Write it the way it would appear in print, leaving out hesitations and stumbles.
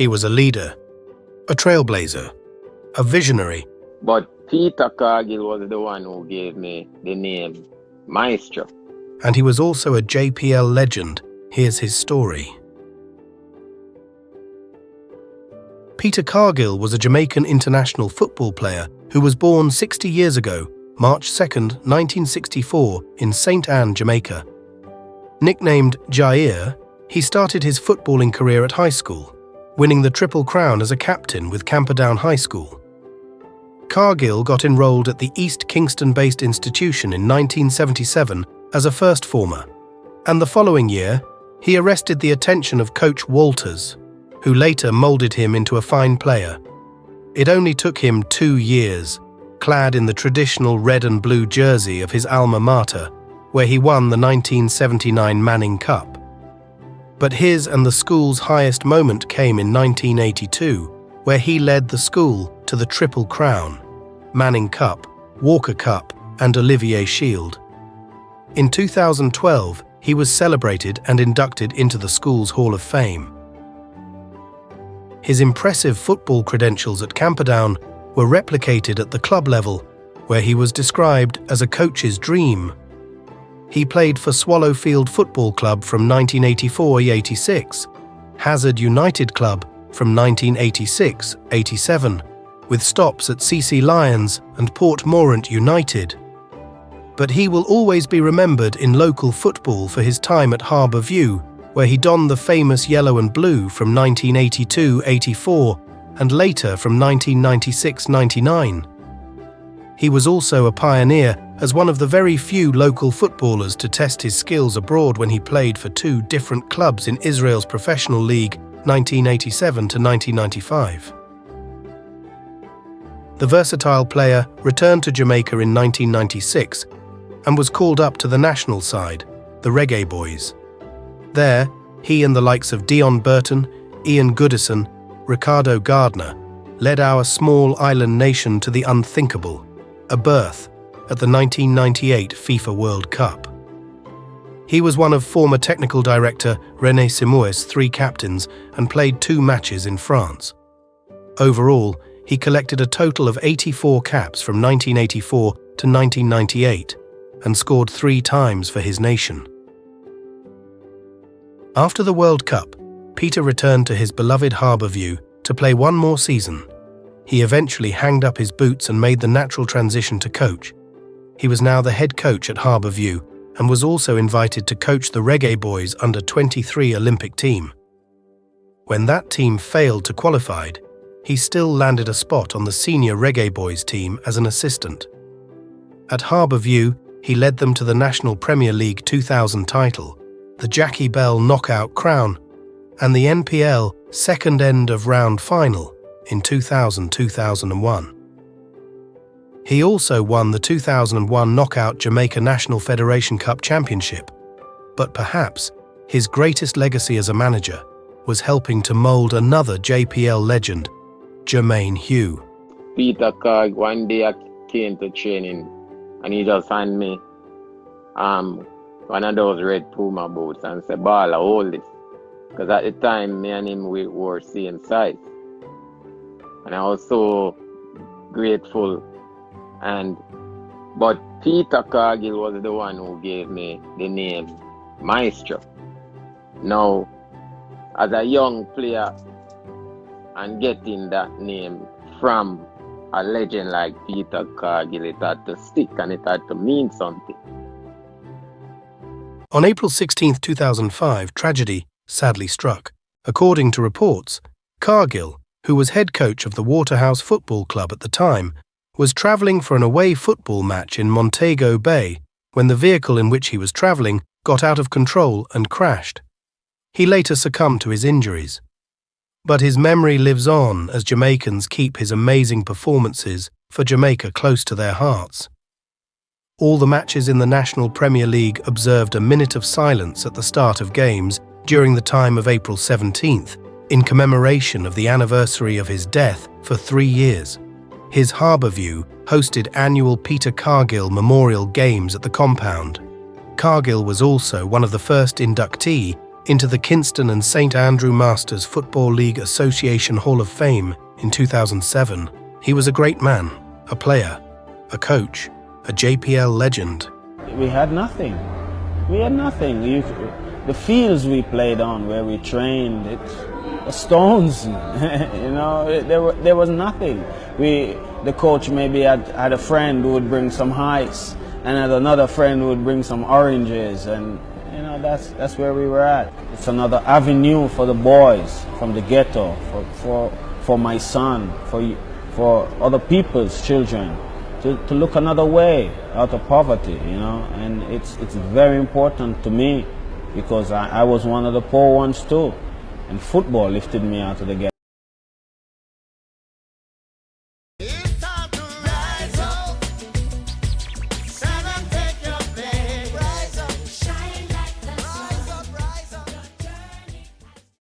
He was a leader, a trailblazer, a visionary. But Peter Cargill was the one who gave me the name Maestro. And he was also a JPL legend. Here's his story. Peter Cargill was a Jamaican international football player who was born 60 years ago, March 2nd, 1964, in St. Anne, Jamaica. Nicknamed Jair, he started his footballing career at high school, winning the Triple Crown as a captain with Camperdown High School. Cargill got enrolled at the East Kingston-based institution in 1977 as a first former, and the following year, he arrested the attention of coach Walters, who later moulded him into a fine player. It only took him 2 years, clad in the traditional red and blue jersey of his alma mater, where he won the 1979 Manning Cup. But his and the school's highest moment came in 1982, where he led the school to the Triple Crown, Manning Cup, Walker Cup, and Olivier Shield. In 2012, he was celebrated and inducted into the school's Hall of Fame. His impressive football credentials at Camperdown were replicated at the club level, where he was described as a coach's dream. He played for Swallowfield Football Club from 1984-86, Hazard United Club from 1986-87, with stops at CC Lions and Portmorant United. But he will always be remembered in local football for his time at Harbour, where he donned the famous yellow and blue from 1982-84 and later from 1996-99. He was also a pioneer as one of the very few local footballers to test his skills abroad when he played for 2 different clubs in Israel's professional league 1987 to 1995. The versatile player returned to Jamaica in 1996 and was called up to the national side, the Reggae Boyz. There, he and the likes of Dion Burton, Ian Goodison, Ricardo Gardner led our small island nation to the unthinkable, a berth at the 1998 FIFA World Cup. He was one of former technical director René Simou's 3 captains and played 2 matches in France. Overall, he collected a total of 84 caps from 1984 to 1998 and scored 3 times for his nation. After the World Cup, Peter returned to his beloved Harbour to play 1 more season. He eventually hanged up his boots and made the natural transition to coach. He was now the head coach at Harbour and was also invited to coach the Reggae Boyz under-23 Olympic team. When that team failed to qualify, he still landed a spot on the senior Reggae Boyz team as an assistant. At Harbour, he led them to the National Premier League 2000 title, the Jackie Bell Knockout Crown, and the NPL second end of round final in 2000-2001. He also won the 2001 Knockout Jamaica National Federation Cup Championship, but perhaps his greatest legacy as a manager was helping to mould another JPL legend, Jermaine Hugh. Peter Cargill, one day I came to training and he just handed me one of those red Puma boots and said, "Ball, hold this." Because at the time, me and him, we were same size. And I was so grateful. But Peter Cargill was the one who gave me the name Maestro. Now, as a young player and getting that name from a legend like Peter Cargill, it had to stick and it had to mean something. On April 16, 2005, tragedy sadly struck. According to reports, Cargill, who was head coach of the Waterhouse Football Club at the time, was travelling for an away football match in Montego Bay when the vehicle in which he was travelling got out of control and crashed. He later succumbed to his injuries. But his memory lives on as Jamaicans keep his amazing performances for Jamaica close to their hearts. All the matches in the National Premier League observed a minute of silence at the start of games during the time of April 17th, in commemoration of the anniversary of his death for 3 years. His Harbour hosted annual Peter Cargill Memorial Games at the compound. Cargill was also one of the first inductee into the Kingston and St Andrew Masters Football League Association Hall of Fame in 2007. He was a great man, a player, a coach, a JPL legend. We had nothing. We had nothing. The fields we played on, where we trained, the stones, you know, there was nothing. The coach maybe had a friend who would bring some ice, and had another friend who would bring some oranges, and you know, that's where we were at. It's another avenue for the boys from the ghetto, for my son, for other people's children, to look another way out of poverty, you know, and it's very important to me, because I was one of the poor ones too, and football lifted me out of the ghetto.